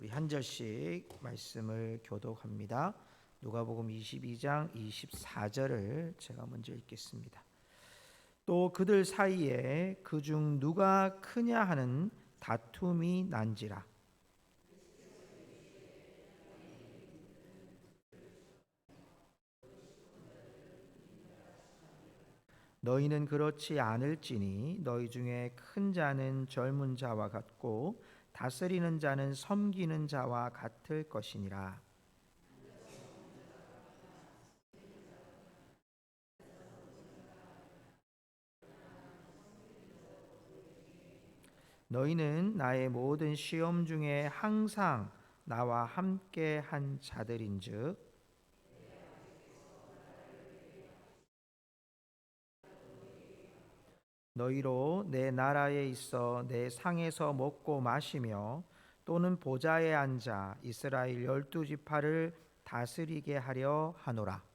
우리 한 절씩 말씀을 교독합니다. 누가복음 22장 24절을 제가 먼저 읽겠습니다. 또 그들 사이에 그중 누가 크냐 하는 다툼이 난지라. 너희는 그렇지 않을지니 너희 중에 큰 자는 젊은 자와 같고 다스리는 자는 섬기는 자와 같을 것이니라. 너희는 나의 모든 시험 중에 항상 나와 함께 한 자들인즉 너희로 내 나라에 있어 내 상에서 먹고 마시며 또는 보좌에 앉아 이스라엘 12지파를 다스리게 하려 하노라.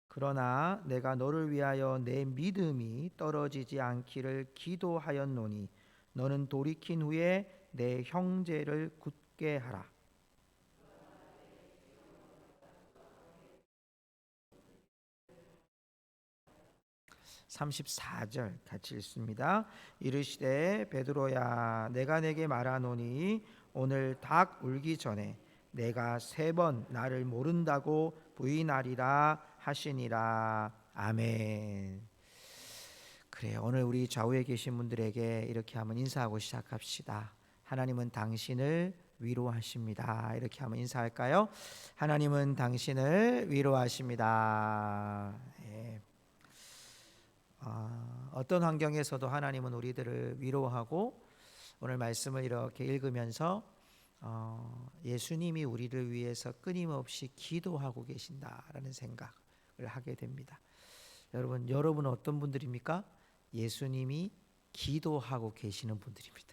그러나 내가 너를 위하여 내 믿음이 떨어지지 않기를 기도하였노니 너는 돌이킨 후에 내 형제를 굳게 하라. 34절 같이 읽습니다. 이르시되 베드로야 내가 내게 말하노니 오늘 닭 울기 전에 내가 3번 나를 모른다고 부인하리라 하시니라. 아멘. 그래요. 오늘 우리 좌우에 계신 분들에게 이렇게 한번 인사하고 시작합시다. 하나님은 당신을 위로하십니다. 이렇게 한번 인사할까요? 하나님은 당신을 위로하십니다. 예. 어떤 환경에서도 하나님은 우리들을 위로하고 오늘 말씀을 이렇게 읽으면서 예수님이 우리를 위해서 끊임없이 기도하고 계신다라는 생각을 하게 됩니다. 여러분은 어떤 분들입니까? 예수님이 기도하고 계시는 분들입니다.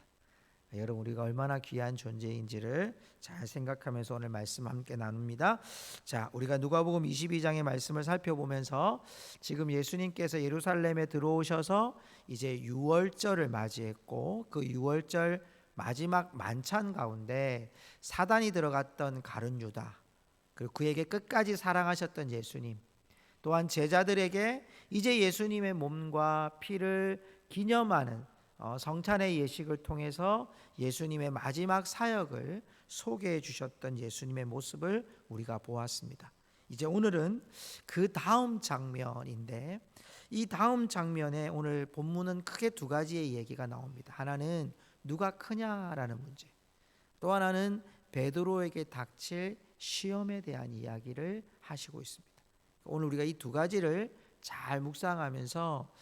여러분 우리가 얼마나 귀한 존재인지를 잘 생각하면서 오늘 말씀 함께 나눕니다. 자, 우리가 누가복음 22장의 말씀을 살펴보면서 지금 예수님께서 예루살렘에 들어오셔서 이제 유월절을 맞이했고 그 유월절 마지막 만찬 가운데 사단이 들어갔던 가룟 유다 그리고 그에게 끝까지 사랑하셨던 예수님 또한 제자들에게 이제 예수님의 몸과 피를 기념하는 성찬의 예식을 통해서 예수님의 마지막 사역을 소개해 주셨던 예수님의 모습을 우리가 보았습니다. 이제 오늘은 그 다음 장면인데 이 다음 장면에 오늘 본문은 크게 2가지의 얘기가 나옵니다. 하나는 누가 크냐라는 문제, 또 하나는 베드로에게 닥칠 시험에 대한 이야기를 하시고 있습니다. 오늘 우리가 이 2가지를 잘 묵상하면서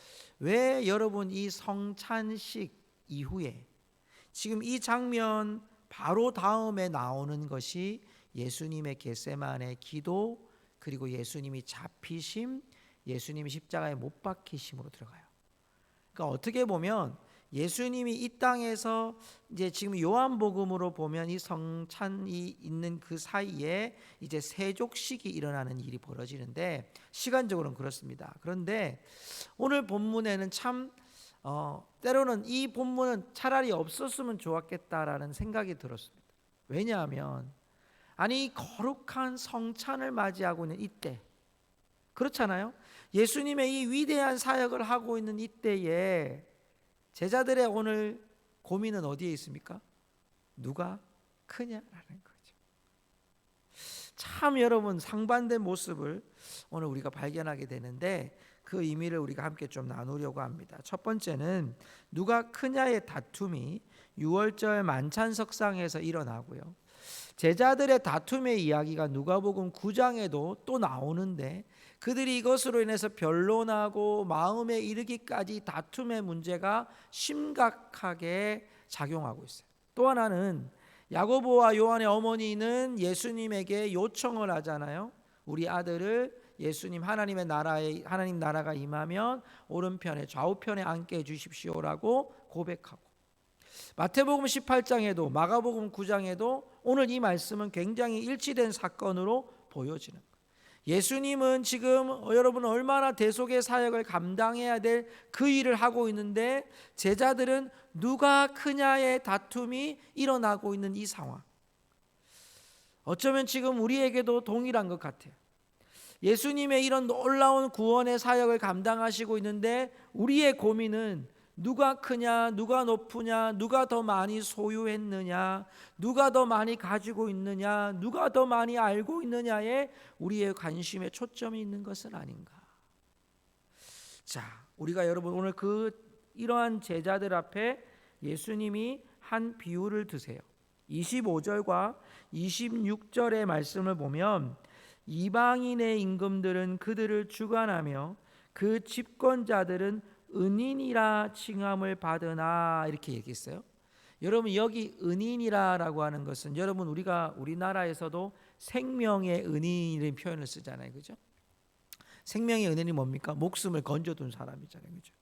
왜 여러분 이 성찬식 이후에 지금 이 장면 바로 다음에 나오는 것이 예수님의 겟세마네 기도 그리고 예수님이 잡히심, 예수님이 십자가에 못 박히심으로 들어가요. 그러니까 어떻게 보면 예수님이 이 땅에서 이제 지금 요한복음으로 보면 이 성찬이 있는 그 사이에 이제 세족식이 일어나는 일이 벌어지는데 시간적으로는 그렇습니다. 그런데 오늘 본문에는 참 때로는 이 본문은 차라리 없었으면 좋았겠다라는 생각이 들었습니다. 왜냐하면 아니 거룩한 성찬을 맞이하고 있는 이때 그렇잖아요. 예수님의 이 위대한 사역을 하고 있는 이때에 제자들의 오늘 고민은 어디에 있습니까? 누가 크냐라는 거죠. 참 여러분 상반된 모습을 오늘 우리가 발견하게 되는데 그 의미를 우리가 함께 좀 나누려고 합니다. 첫 번째는 누가 크냐의 다툼이 유월절 만찬석상에서 일어나고요. 제자들의 다툼의 이야기가 누가복음 9장에도 또 나오는데 그들이 이것으로 인해서 변론하고 마음에 이르기까지 다툼의 문제가 심각하게 작용하고 있어요. 또 하나는 야고보와 요한의 어머니는 예수님에게 요청을 하잖아요. 우리 아들을 예수님 하나님 나라가 임하면 오른편에 좌우편에 앉게 해 주십시오라고 고백하고 마태복음 18장에도 마가복음 9장에도 오늘 이 말씀은 굉장히 일치된 사건으로 보여지는 거예요. 예수님은 지금 여러분 얼마나 대속의 사역을 감당해야 될 그 일을 하고 있는데 제자들은 누가 크냐의 다툼이 일어나고 있는 이 상황. 어쩌면 지금 우리에게도 동일한 것 같아요. 예수님의 이런 놀라운 구원의 사역을 감당하시고 있는데 우리의 고민은 누가 크냐, 누가 높으냐, 누가 더 많이 소유했느냐, 누가 더 많이 가지고 있느냐, 누가 더 많이 알고 있느냐에 우리의 관심에 초점이 있는 것은 아닌가. 자, 우리가 여러분 오늘 이러한 제자들 앞에 예수님이 한 비유를 드세요. 25절과 26절의 말씀을 보면 이방인의 임금들은 그들을 주관하며 그 집권자들은 은인이라 칭함을 받으나, 이렇게 얘기했어요. 여러분 여기 은인이라고 하는 것은 여러분 우리가 우리나라에서도 생명의 은인이라는 표현을 쓰잖아요, 그죠? 생명의 은인이 뭡니까? 목숨을 건져둔 사람이잖아요, 그죠?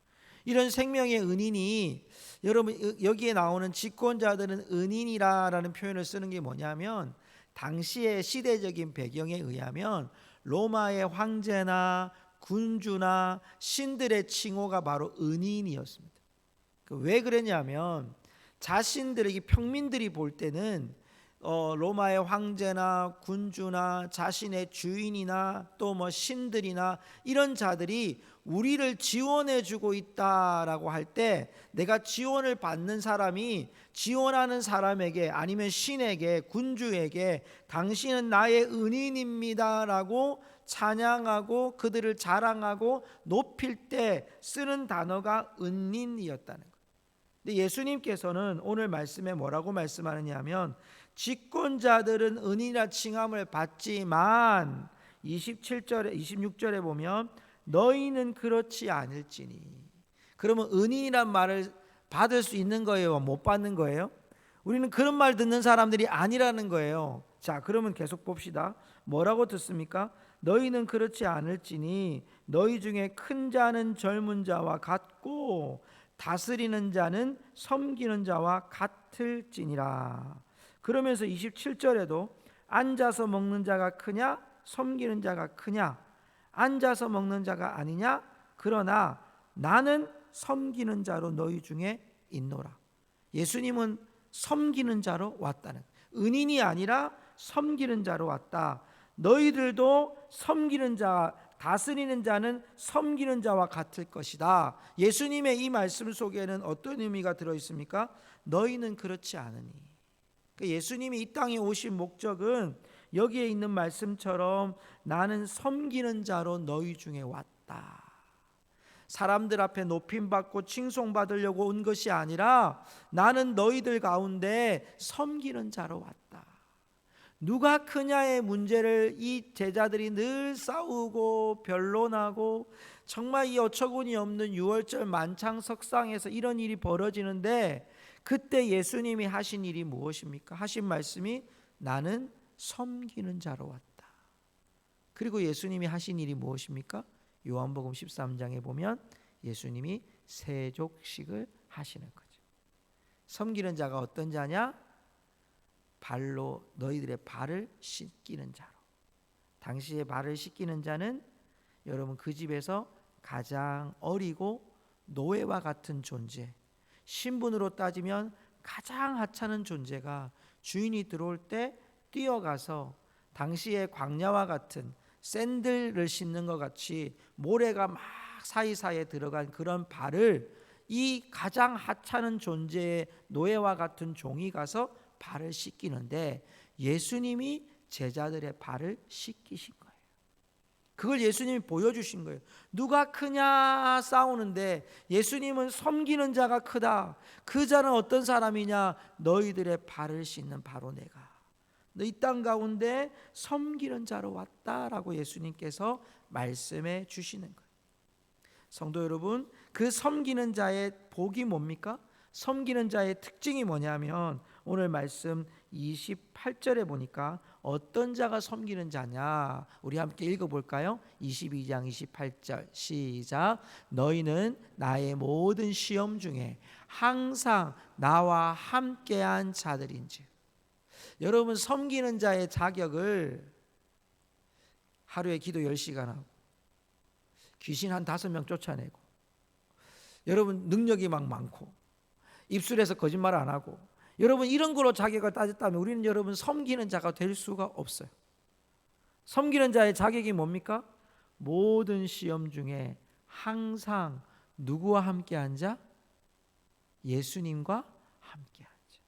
이런 생명의 은인이 여러분 여기에 나오는 집권자들은 은인이라는 표현을 쓰는 게 뭐냐면 당시의 시대적인 배경에 의하면 로마의 황제나 군주나 신들의 칭호가 바로 은인이었습니다. 왜 그랬냐면 자신들에게 평민들이 볼 때는 로마의 황제나 군주나 자신의 주인이나 또 뭐 신들이나 이런 자들이 우리를 지원해 주고 있다라고 할 때 내가 지원을 받는 사람이 지원하는 사람에게 아니면 신에게 군주에게 당신은 나의 은인입니다라고 찬양하고 그들을 자랑하고 높일 때 쓰는 단어가 은인이었다는 거예요. 근데 예수님께서는 오늘 말씀에 뭐라고 말씀하느냐면 집권자들은 은인이라 칭함을 받지만 27절에 26절에 보면 너희는 그렇지 않을지니. 그러면 은인이란 말을 받을 수 있는 거예요, 못 받는 거예요? 우리는 그런 말 듣는 사람들이 아니라는 거예요. 자, 그러면 계속 봅시다. 뭐라고 듣습니까? 너희는 그렇지 않을지니 너희 중에 큰 자는 젊은 자와 같고 다스리는 자는 섬기는 자와 같을지니라. 그러면서 27절에도 앉아서 먹는 자가 크냐 섬기는 자가 크냐, 앉아서 먹는 자가 아니냐, 그러나 나는 섬기는 자로 너희 중에 있노라. 예수님은 섬기는 자로 왔다는, 은인이 아니라 섬기는 자로 왔다. 너희들도 섬기는 자, 다스리는 자는 섬기는 자와 같을 것이다. 예수님의 이 말씀 속에는 어떤 의미가 들어 있습니까? 너희는 그렇지 않으니. 예수님이 이 땅에 오신 목적은 여기에 있는 말씀처럼 나는 섬기는 자로 너희 중에 왔다. 사람들 앞에 높임받고 칭송받으려고 온 것이 아니라 나는 너희들 가운데 섬기는 자로 왔다. 누가 크냐의 문제를 이 제자들이 늘 싸우고 변론하고 정말 이 어처구니 없는 유월절 만창석상에서 이런 일이 벌어지는데 그때 예수님이 하신 일이 무엇입니까? 하신 말씀이 나는 섬기는 자로 왔다. 그리고 예수님이 하신 일이 무엇입니까? 요한복음 13장에 보면 예수님이 세족식을 하시는 거죠. 섬기는 자가 어떤 자냐? 발로 너희들의 발을 씻기는 자로. 당시에 발을 씻기는 자는 여러분 그 집에서 가장 어리고 노예와 같은 존재, 신분으로 따지면 가장 하찮은 존재가 주인이 들어올 때 뛰어가서 당시의 광야와 같은 샌들을 신는 것 같이 모래가 막 사이사이에 들어간 그런 발을 이 가장 하찮은 존재의 노예와 같은 종이 가서 발을 씻기는데 예수님이 제자들의 발을 씻기신 거예요. 그걸 예수님이 보여주신 거예요. 누가 크냐 싸우는데 예수님은 섬기는 자가 크다. 그 자는 어떤 사람이냐? 너희들의 발을 씻는 바로 내가. 너 이 땅 가운데 섬기는 자로 왔다라고 예수님께서 말씀해 주시는 거예요. 성도 여러분, 그 섬기는 자의 복이 뭡니까? 섬기는 자의 특징이 뭐냐면 오늘 말씀 28절에 보니까 어떤 자가 섬기는 자냐, 우리 함께 읽어볼까요? 22장 28절 시작. 너희는 나의 모든 시험 중에 항상 나와 함께한 자들인지. 여러분 섬기는 자의 자격을 하루에 기도 10시간 하고 귀신 한 5명 쫓아내고 여러분 능력이 막 많고 입술에서 거짓말 안 하고 여러분 이런 걸로 자격을 따졌다면 우리는 여러분 섬기는 자가 될 수가 없어요. 섬기는 자의 자격이 뭡니까? 모든 시험 중에 항상 누구와 함께 앉아? 예수님과 함께 앉아.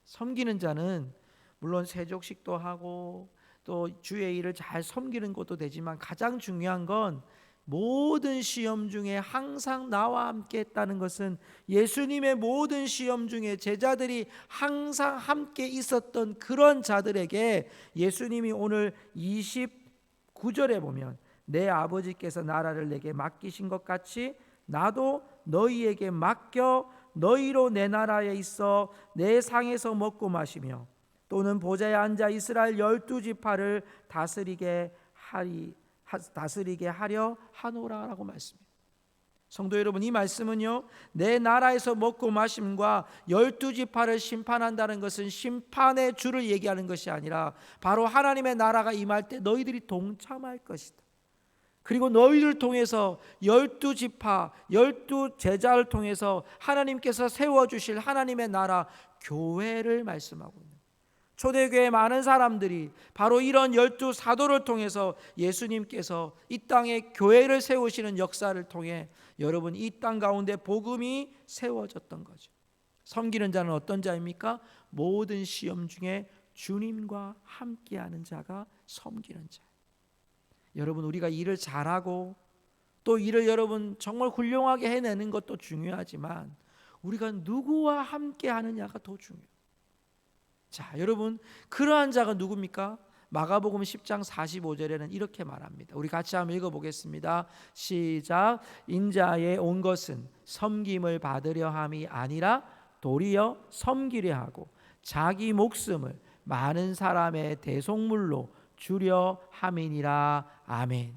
섬기는 자는 물론 세족식도 하고 또 주의 일을 잘 섬기는 것도 되지만 가장 중요한 건 모든 시험 중에 항상 나와 함께 했다는 것은 예수님의 모든 시험 중에 제자들이 항상 함께 있었던 그런 자들에게 예수님이 오늘 29절에 보면 내 아버지께서 나라를 내게 맡기신 것 같이 나도 너희에게 맡겨 너희로 내 나라에 있어 내 상에서 먹고 마시며 또는 보좌에 앉아 이스라엘 12지파를 다스리게 하려 하노라라고 말씀입니다. 성도 여러분, 이 말씀은요 내 나라에서 먹고 마심과 12지파를 심판한다는 것은 심판의 주를 얘기하는 것이 아니라 바로 하나님의 나라가 임할 때 너희들이 동참할 것이다. 그리고 너희를 통해서 12지파 12제자를 통해서 하나님께서 세워주실 하나님의 나라 교회를 말씀하고 있는 초대교회 많은 사람들이 바로 이런 12사도를 통해서 예수님께서 이 땅에 교회를 세우시는 역사를 통해 여러분 이 땅 가운데 복음이 세워졌던 거죠. 섬기는 자는 어떤 자입니까? 모든 시험 중에 주님과 함께하는 자가 섬기는 자. 여러분 우리가 일을 잘하고 또 일을 여러분 정말 훌륭하게 해내는 것도 중요하지만 우리가 누구와 함께 하느냐가 더 중요해요. 자, 여러분 그러한 자가 누굽니까? 마가복음 10장 45절에는 이렇게 말합니다. 우리 같이 한번 읽어보겠습니다. 시작. 인자에 온 것은 섬김을 받으려 함이 아니라 도리어 섬기려 하고 자기 목숨을 많은 사람의 대속물로 주려 함이니라. 아멘.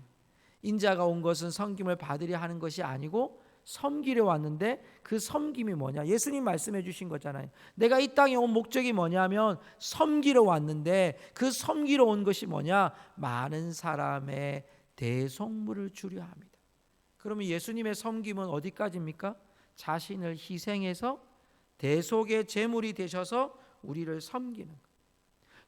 인자가 온 것은 섬김을 받으려 하는 것이 아니고 섬기려 왔는데 그 섬김이 뭐냐? 예수님 말씀해 주신 거잖아요. 내가 이 땅에 온 목적이 뭐냐면 섬기러 왔는데 그 섬기러 온 것이 뭐냐? 많은 사람의 대속물을 주려 합니다. 그러면 예수님의 섬김은 어디까지입니까? 자신을 희생해서 대속의 제물이 되셔서 우리를 섬기는 것.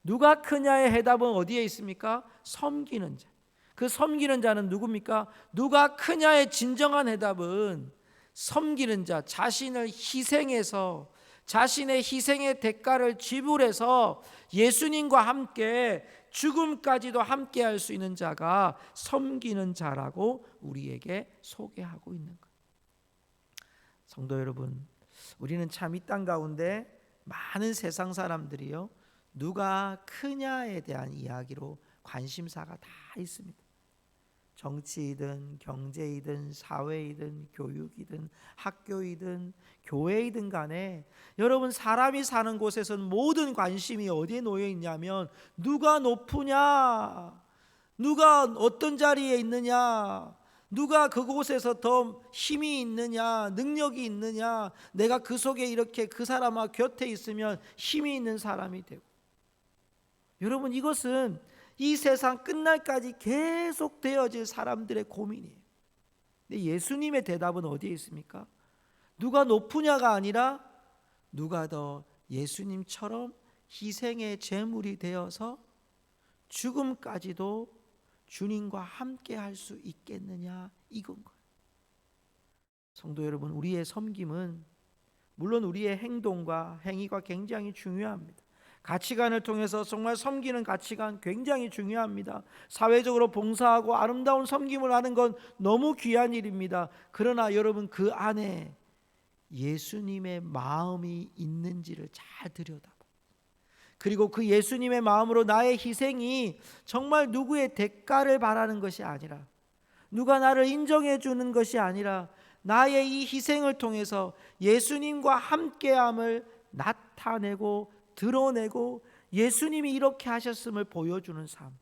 누가 크냐의 해답은 어디에 있습니까? 섬기는 자. 그 섬기는 자는 누굽니까? 누가 크냐의 진정한 해답은 섬기는 자, 자신을 희생해서 자신의 희생의 대가를 지불해서 예수님과 함께 죽음까지도 함께 할 수 있는 자가 섬기는 자라고 우리에게 소개하고 있는 거예요. 성도 여러분, 우리는 참 이 땅 가운데 많은 세상 사람들이요 누가 크냐에 대한 이야기로 관심사가 다 있습니다. 정치이든 경제이든 사회이든 교육이든 학교이든 교회이든 간에 여러분 사람이 사는 곳에서는 모든 관심이 어디에 놓여 있냐면 누가 높으냐, 누가 어떤 자리에 있느냐, 누가 그곳에서 더 힘이 있느냐, 능력이 있느냐, 내가 그 속에 이렇게 그 사람과 곁에 있으면 힘이 있는 사람이 되고. 여러분 이것은 이 세상 끝날까지 계속 되어질 사람들의 고민이에요. 근데 예수님의 대답은 어디에 있습니까? 누가 높으냐가 아니라 누가 더 예수님처럼 희생의 제물이 되어서 죽음까지도 주님과 함께 할 수 있겠느냐, 이건 거예요. 성도 여러분, 우리의 섬김은 물론 우리의 행동과 행위가 굉장히 중요합니다. 가치관을 통해서 정말 섬기는 가치관 굉장히 중요합니다. 사회적으로 봉사하고 아름다운 섬김을 하는 건 너무 귀한 일입니다. 그러나 여러분 그 안에 예수님의 마음이 있는지를 잘 들여다봐. 그리고 그 예수님의 마음으로 나의 희생이 정말 누구의 대가를 바라는 것이 아니라 누가 나를 인정해 주는 것이 아니라 나의 이 희생을 통해서 예수님과 함께함을 나타내고 드러내고 예수님이 이렇게 하셨음을 보여주는 삶,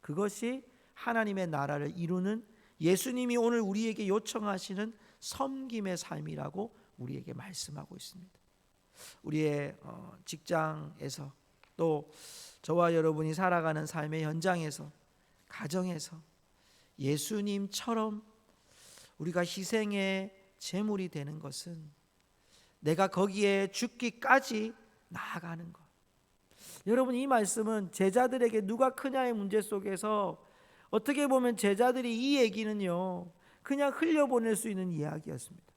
그것이 하나님의 나라를 이루는 예수님이 오늘 우리에게 요청하시는 섬김의 삶이라고 우리에게 말씀하고 있습니다. 우리의 직장에서 또 저와 여러분이 살아가는 삶의 현장에서 가정에서 예수님처럼 우리가 희생의 제물이 되는 것은 내가 거기에 죽기까지 나아가는 것. 여러분, 이 말씀은 제자들에게 누가 크냐의 문제 속에서 어떻게 보면 제자들이 이 얘기는요 그냥 흘려보낼 수 있는 이야기였습니다.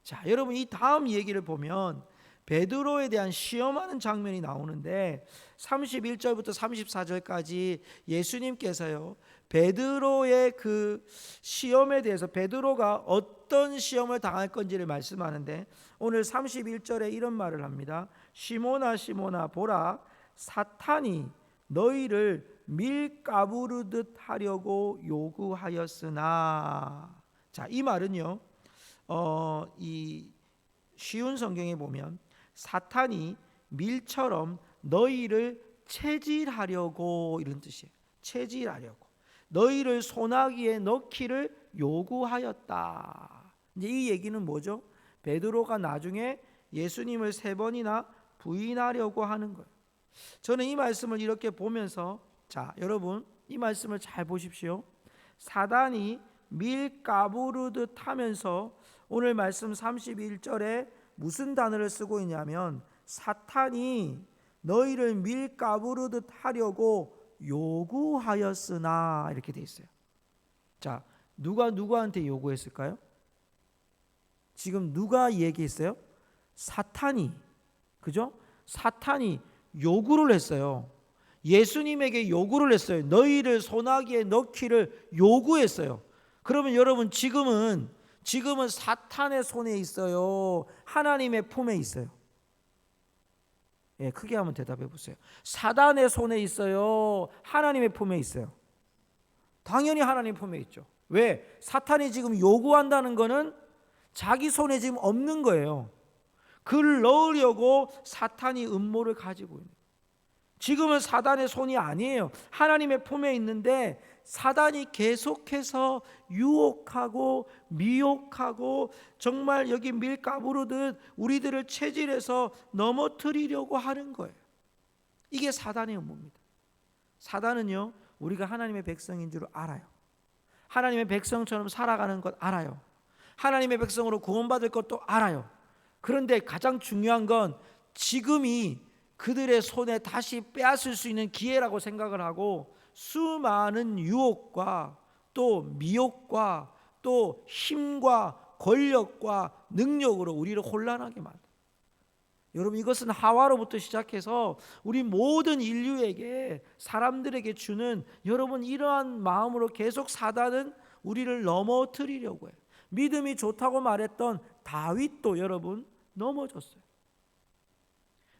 자, 여러분, 이 다음 얘기를 보면 베드로에 대한 시험하는 장면이 나오는데 31절부터 34절까지 예수님께서요 베드로의 그 시험에 대해서 베드로가 어떤 시험을 당할 건지를 말씀하는데 오늘 31절에 이런 말을 합니다. 시몬아 시몬아 보라, 사탄이 너희를 밀가부르듯 하려고 요구하였으나. 자, 이 말은요 이 쉬운 성경에 보면 사탄이 밀처럼 너희를 체질하려고, 이런 뜻이에요. 체질하려고, 너희를 소나기에 넣기를 요구하였다. 이제 이 얘기는 뭐죠? 베드로가 나중에 예수님을 3번이나 부인하려고 하는 거예요. 저는 이 말씀을 이렇게 보면서, 자, 여러분 이 말씀을 잘 보십시오. 사단이 밀가부르듯 하면서 오늘 말씀 31절에 무슨 단어를 쓰고 있냐면 사탄이 너희를 밀가부르듯 하려고 요구하였으나, 이렇게 돼 있어요. 자, 누가 누구한테 요구했을까요? 지금 누가 얘기했어요? 사탄이. 그죠? 사탄이 요구를 했어요. 예수님에게 요구를 했어요. 너희를 소나기에 넣기를 요구했어요. 그러면 여러분 지금은 사탄의 손에 있어요? 하나님의 품에 있어요? 예, 크게 한번 대답해 보세요. 사단의 손에 있어요? 하나님의 품에 있어요? 당연히 하나님 품에 있죠. 왜? 사탄이 지금 요구한다는 거는 자기 손에 지금 없는 거예요. 그를 넣으려고 사탄이 음모를 가지고 있는 거예요. 지금은 사단의 손이 아니에요. 하나님의 품에 있는데 사단이 계속해서 유혹하고 미혹하고 정말 여기 밀가부르듯 우리들을 체질해서 넘어뜨리려고 하는 거예요. 이게 사단의 음모입니다. 사단은요 우리가 하나님의 백성인 줄 알아요. 하나님의 백성처럼 살아가는 것 알아요. 하나님의 백성으로 구원받을 것도 알아요. 그런데 가장 중요한 건 지금이 그들의 손에 다시 빼앗을 수 있는 기회라고 생각을 하고 수많은 유혹과 또 미혹과 또 힘과 권력과 능력으로 우리를 혼란하게 만들어요. 여러분, 이것은 하와로부터 시작해서 우리 모든 인류에게, 사람들에게 주는, 여러분 이러한 마음으로 계속 사단은 우리를 넘어뜨리려고 해요. 믿음이 좋다고 말했던 다윗도 여러분 넘어졌어요.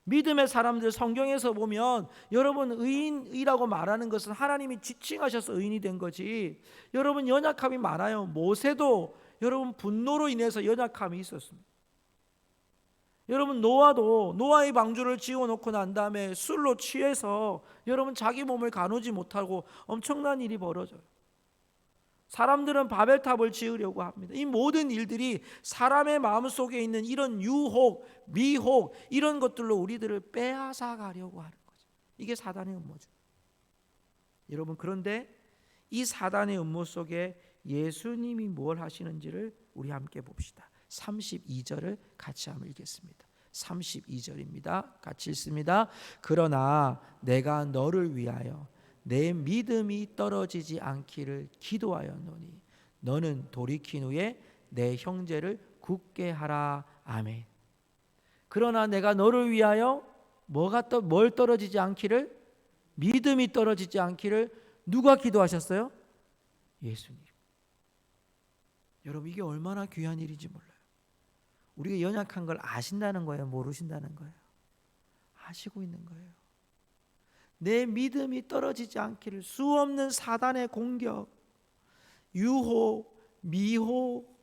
믿음의 사람들 성경에서 보면 여러분 의인이라고 말하는 것은 하나님이 지칭하셔서 의인이 된 거지, 여러분 연약함이 많아요. 모세도 여러분 분노로 인해서 연약함이 있었습니다. 여러분 노아도 노아의 방주를 지어놓고 난 다음에 술로 취해서 여러분 자기 몸을 가누지 못하고 엄청난 일이 벌어져요. 사람들은 바벨탑을 지으려고 합니다. 이 모든 일들이 사람의 마음속에 있는 이런 유혹, 미혹, 이런 것들로 우리들을 빼앗아 가려고 하는 거죠. 이게 사단의 음모죠. 여러분, 그런데 이 사단의 음모 속에 예수님이 뭘 하시는지를 우리 함께 봅시다. 32절을 같이 한번 읽겠습니다. 32절입니다. 같이 읽습니다. 그러나 내가 너를 위하여 내 믿음이 떨어지지 않기를 기도하였노니 너는 돌이킨 후에 내 형제를 굳게 하라. 아멘. 그러나 내가 너를 위하여 뭘 떨어지지 않기를? 믿음이 떨어지지 않기를 누가 기도하셨어요? 예수님. 여러분, 이게 얼마나 귀한 일인지 몰라요. 우리가 연약한 걸 아신다는 거예요? 모르신다는 거예요? 아시고 있는 거예요. 내 믿음이 떨어지지 않기를 수없는 사단의 공격, 유혹, 미혹,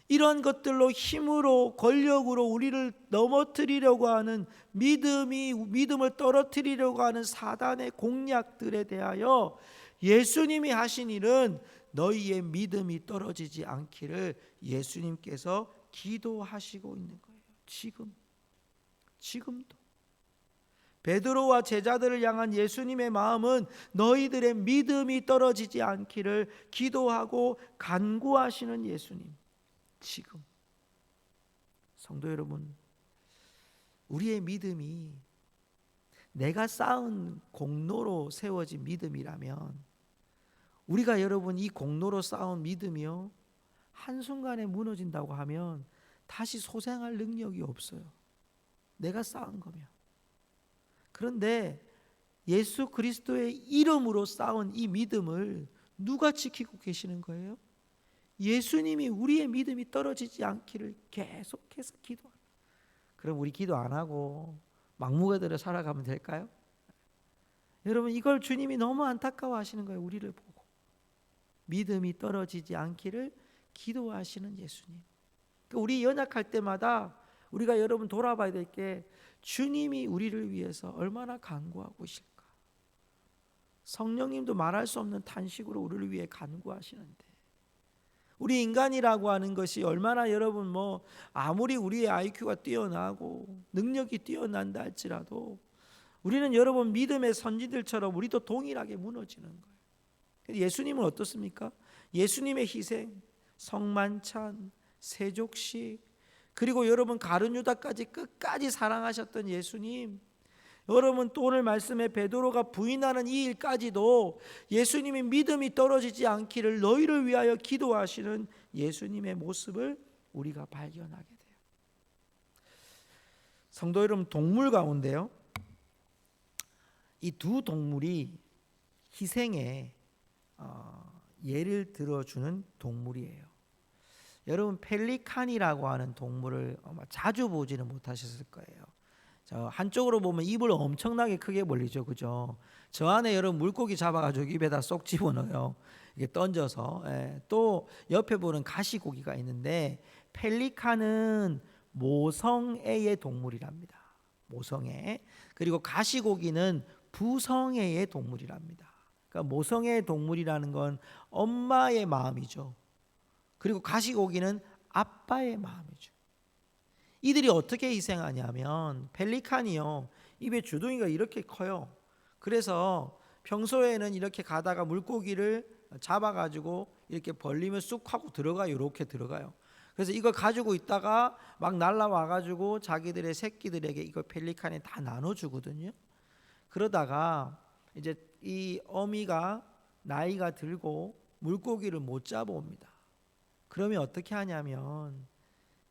이런 것들로 힘으로 권력으로 우리를 넘어뜨리려고 하는 믿음을 떨어뜨리려고 하는 사단의 공략들에 대하여 예수님이 하신 일은 너희의 믿음이 떨어지지 않기를 예수님께서 기도하시고 있는 거예요. 지금도. 베드로와 제자들을 향한 예수님의 마음은 너희들의 믿음이 떨어지지 않기를 기도하고 간구하시는 예수님. 지금 성도 여러분, 우리의 믿음이 내가 쌓은 공로로 세워진 믿음이라면, 우리가 여러분 이 공로로 쌓은 믿음이요 한순간에 무너진다고 하면 다시 소생할 능력이 없어요. 내가 쌓은 거면. 그런데 예수 그리스도의 이름으로 쌓은 이 믿음을 누가 지키고 계시는 거예요? 예수님이 우리의 믿음이 떨어지지 않기를 계속해서 기도합니다. 그럼 우리 기도 안 하고 막무가내로 살아가면 될까요? 여러분, 이걸 주님이 너무 안타까워하시는 거예요. 우리를 보고 믿음이 떨어지지 않기를 기도하시는 예수님. 우리 연약할 때마다 우리가 여러분 돌아봐야 될 게, 주님이 우리를 위해서 얼마나 간구하고 계실까. 성령님도 말할 수 없는 탄식으로 우리를 위해 간구하시는데, 우리 인간이라고 하는 것이 얼마나 여러분 아무리 우리의 IQ가 뛰어나고 능력이 뛰어난다 할지라도 우리는 여러분 믿음의 선지들처럼 우리도 동일하게 무너지는 거예요. 예수님은 어떻습니까? 예수님의 희생, 성만찬, 세족식, 그리고 여러분 가룟 유다까지 끝까지 사랑하셨던 예수님, 여러분 또 오늘 말씀에 베드로가 부인하는 이 일까지도 예수님이 믿음이 떨어지지 않기를 너희를 위하여 기도하시는 예수님의 모습을 우리가 발견하게 돼요. 성도 여러분, 동물 가운데요, 이 두 동물이 희생의 예를 들어주는 동물이에요. 여러분 펠리칸이라고 하는 동물을 아마 자주 보지는 못하셨을 거예요. 한쪽으로 보면 입을 엄청나게 크게 벌리죠, 그죠? 저 안에 여러분 물고기 잡아가지고 입에다 쏙 집어넣어요. 이게 던져서. 또 옆에 보는 가시고기가 있는데, 펠리칸은 모성애의 동물이랍니다. 모성애. 그리고 가시고기는 부성애의 동물이랍니다. 그러니까 모성애의 동물이라는 건 엄마의 마음이죠. 그리고 가시고기는 아빠의 마음이죠. 이들이 어떻게 희생하냐면, 펠리칸이요 입에 주둥이가 이렇게 커요. 그래서 평소에는 이렇게 가다가 물고기를 잡아가지고 이렇게 벌리면 쑥 하고 들어가요. 이렇게 들어가요. 그래서 이걸 가지고 있다가 막 날라와가지고 자기들의 새끼들에게 이걸 펠리칸에 다 나눠주거든요. 그러다가 이제 이 어미가 나이가 들고 물고기를 못 잡아옵니다. 그러면 어떻게 하냐면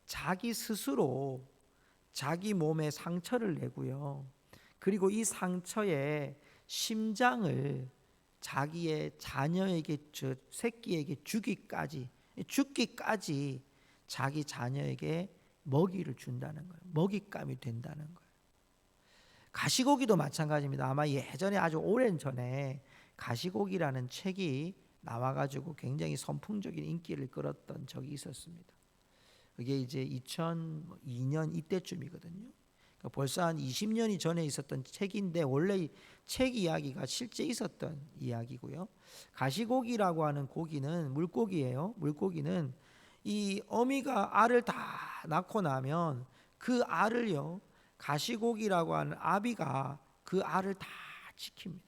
자기 스스로 자기 몸에 상처를 내고요. 그리고 이 상처에 심장을 자기의 자녀에게, 새끼에게 죽기까지 자기 자녀에게 먹이를 준다는 거예요. 먹잇감이 된다는 거예요. 가시고기도 마찬가지입니다. 아마 예전에 아주 오랜 전에 가시고기라는 책이 나와가지고 굉장히 선풍적인 인기를 끌었던 적이 있었습니다. 그게 이제 2002년 이때쯤이거든요. 그러니까 벌써 한 20년이 전에 있었던 책인데, 원래 이 책 이야기가 실제 있었던 이야기고요. 가시고기라고 하는 고기는 물고기예요. 물고기는 이 어미가 알을 다 낳고 나면 그 알을요, 가시고기라고 하는 아비가 그 알을 다 지킵니다.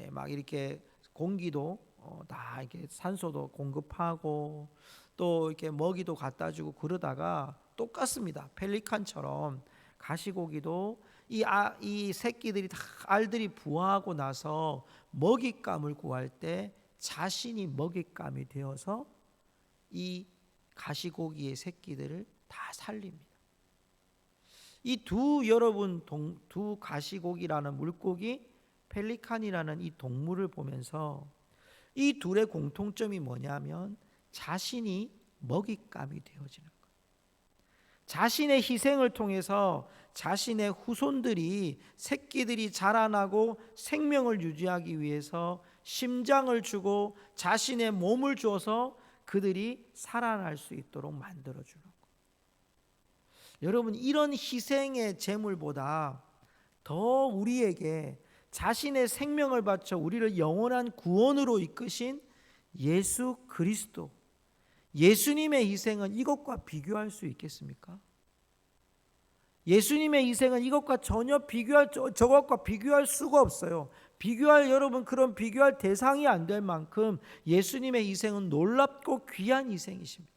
막 이렇게 공기도 다 이렇게 산소도 공급하고 또 이렇게 먹이도 갖다 주고 그러다가, 똑같습니다. 펠리칸처럼 가시고기도 이 새끼들이 다 알들이 부화하고 나서 먹잇감을 구할 때 자신이 먹잇감이 되어서 이 가시고기의 새끼들을 다 살립니다. 이 두 가시고기라는 물고기, 펠리칸이라는 이 동물을 보면서 이 둘의 공통점이 뭐냐면 자신이 먹잇감이 되어지는 거예요. 자신의 희생을 통해서 자신의 후손들이, 새끼들이 자라나고 생명을 유지하기 위해서 심장을 주고 자신의 몸을 주어서 그들이 살아날 수 있도록 만들어주는 거예요. 여러분, 이런 희생의 제물보다 더 우리에게 자신의 생명을 바쳐 우리를 영원한 구원으로 이끄신 예수 그리스도, 예수님의 희생은 이것과 비교할 수 있겠습니까? 예수님의 희생은 이것과 전혀 저것과 비교할 수가 없어요. 여러분 그런 비교할 대상이 안 될 만큼 예수님의 희생은 놀랍고 귀한 희생이십니다.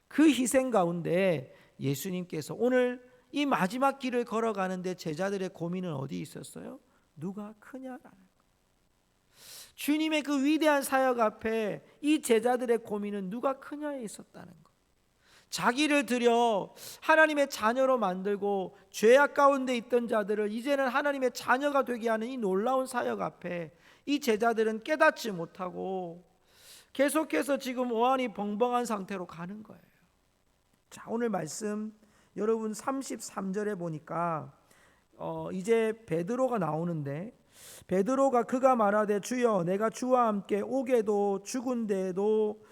그 희생 가운데 예수님께서 오늘 이 마지막 길을 걸어가는데 제자들의 고민은 어디 있었어요? 누가 크냐라는 거. 주님의 그 위대한 사역 앞에 이 제자들의 고민은 누가 크냐에 있었다는 거. 자기를 들여 하나님의 자녀로 만들고 죄악 가운데 있던 자들을 이제는 하나님의 자녀가 되게 하는 이 놀라운 사역 앞에 이 제자들은 깨닫지 못하고 계속해서 지금 오한이 벙벙한 상태로 가는 거예요. 자, 오늘 말씀 여러분 33절에 보니까 이제 베드로가 나오는데, 베드로가 그가 말하되 주여 내가 주와 함께 오게도 죽은 데도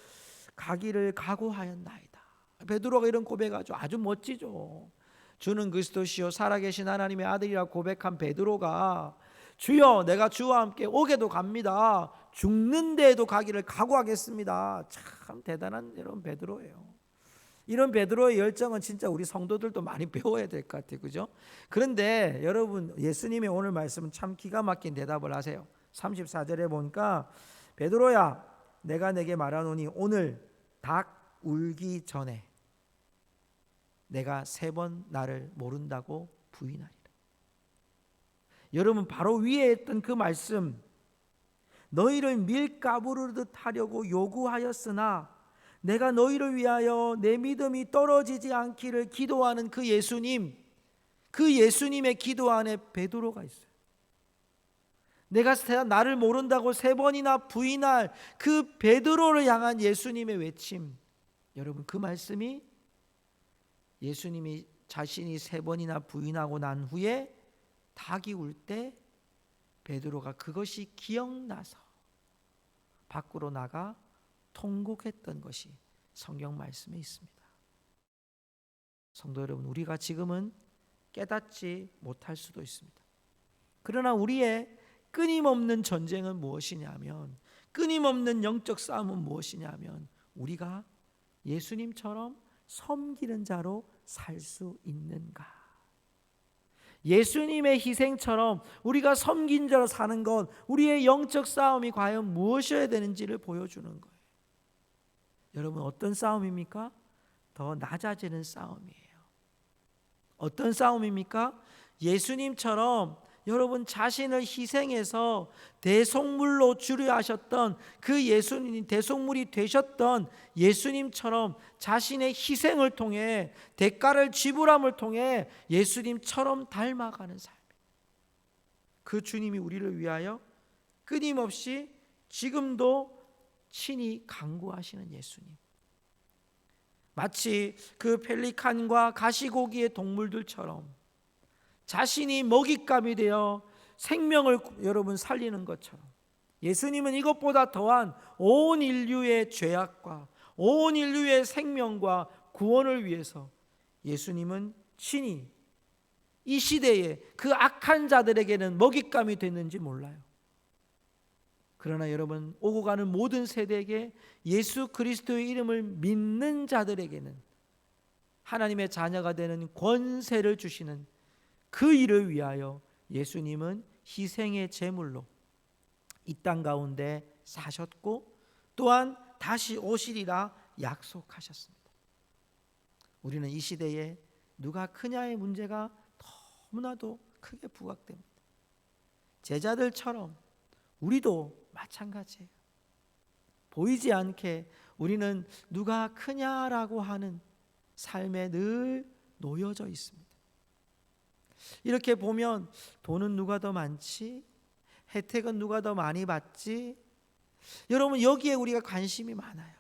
가기를 각오하였나이다. 베드로가 이런 고백하죠. 아주 멋지죠. 주는 그리스도시요 살아계신 하나님의 아들이라 고백한 베드로가 주여 내가 주와 함께 오게도 갑니다. 죽는 데에도 가기를 각오하겠습니다. 참 대단한 여러분 베드로예요. 이런 베드로의 열정은 진짜 우리 성도들도 많이 배워야 될 것 같아요. 그죠? 그런데 여러분 예수님의 오늘 말씀은 참 기가 막힌 대답을 하세요. 34절에 보니까 베드로야 내가 내게 말하노니 오늘 닭 울기 전에 내가 3번 나를 모른다고 부인하리라. 여러분 바로 위에 했던 그 말씀, 너희를 밀가부르듯 하려고 요구하였으나 내가 너희를 위하여 내 믿음이 떨어지지 않기를 기도하는 그 예수님, 그 예수님의 기도 안에 베드로가 있어요. 내가 나를 모른다고 3번이나 부인할 그 베드로를 향한 예수님의 외침, 여러분 그 말씀이 예수님이 자신이 3번이나 부인하고 난 후에 닭이 울 때 베드로가 그것이 기억나서 밖으로 나가 통곡했던 것이 성경 말씀에 있습니다. 성도 여러분, 우리가 지금은 깨닫지 못할 수도 있습니다. 그러나 우리의 끊임없는 전쟁은 무엇이냐면, 끊임없는 영적 싸움은 무엇이냐면 우리가 예수님처럼 섬기는 자로 살 수 있는가. 예수님의 희생처럼 우리가 섬긴 자로 사는 건 우리의 영적 싸움이 과연 무엇이어야 되는지를 보여주는 거예요. 여러분 어떤 싸움입니까? 더 낮아지는 싸움이에요. 어떤 싸움입니까? 예수님처럼 여러분 자신을 희생해서 대속물로 주려 하셨던 그 예수님, 대속물이 되셨던 예수님처럼 자신의 희생을 통해 대가를 지불함을 통해 예수님처럼 닮아가는 삶. 그 주님이 우리를 위하여 끊임없이 지금도 친히 강구하시는 예수님. 마치 그 펠리칸과 가시고기의 동물들처럼 자신이 먹잇감이 되어 생명을 여러분 살리는 것처럼 예수님은 이것보다 더한 온 인류의 죄악과 온 인류의 생명과 구원을 위해서 예수님은 친히 이 시대에 그 악한 자들에게는 먹잇감이 됐는지 몰라요. 그러나 여러분 오고 가는 모든 세대에게 예수 그리스도의 이름을 믿는 자들에게는 하나님의 자녀가 되는 권세를 주시는 그 일을 위하여 예수님은 희생의 제물로 이 땅 가운데 사셨고 또한 다시 오시리라 약속하셨습니다. 우리는 이 시대에 누가 크냐의 문제가 너무나도 크게 부각됩니다. 제자들처럼 우리도 마찬가지예요. 보이지 않게 우리는 누가 크냐라고 하는 삶에 늘 놓여져 있습니다. 이렇게 보면 돈은 누가 더 많지? 혜택은 누가 더 많이 받지? 여러분 여기에 우리가 관심이 많아요.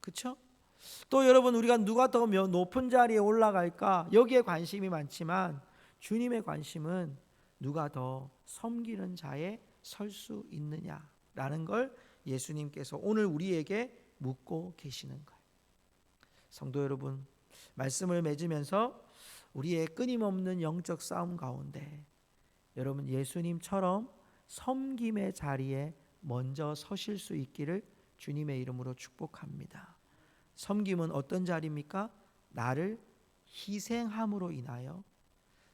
그렇죠? 또 여러분 우리가 누가 더 높은 자리에 올라갈까? 여기에 관심이 많지만 주님의 관심은 누가 더 섬기는 자에 설 수 있느냐라는 걸 예수님께서 오늘 우리에게 묻고 계시는 거예요. 성도 여러분, 말씀을 맺으면서 우리의 끊임없는 영적 싸움 가운데 여러분 예수님처럼 섬김의 자리에 먼저 서실 수 있기를 주님의 이름으로 축복합니다. 섬김은 어떤 자리입니까? 나를 희생함으로 인하여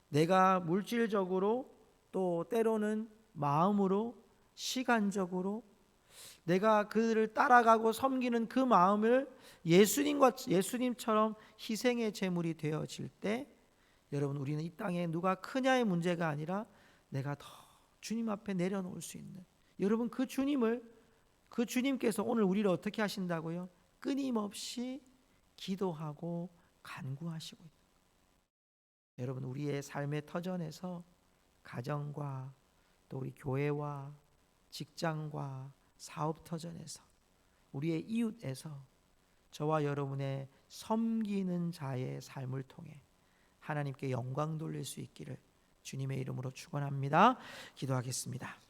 내가 물질적으로 또 때로는 마음으로 시간적으로 내가 그를 따라가고 섬기는 그 마음을 예수님처럼 희생의 제물이 되어질 때 여러분 우리는 이 땅에 누가 크냐의 문제가 아니라 내가 더 주님 앞에 내려놓을 수 있는 여러분 그 주님께서 오늘 우리를 어떻게 하신다고요? 끊임없이 기도하고 간구하시고 있다. 여러분 우리의 삶의 터전에서 가정과 또 우리 교회와 직장과 사업 터전에서 우리의 이웃에서 저와 여러분의 섬기는 자의 삶을 통해 하나님께 영광 돌릴 수 있기를 주님의 이름으로 축원합니다. 기도하겠습니다.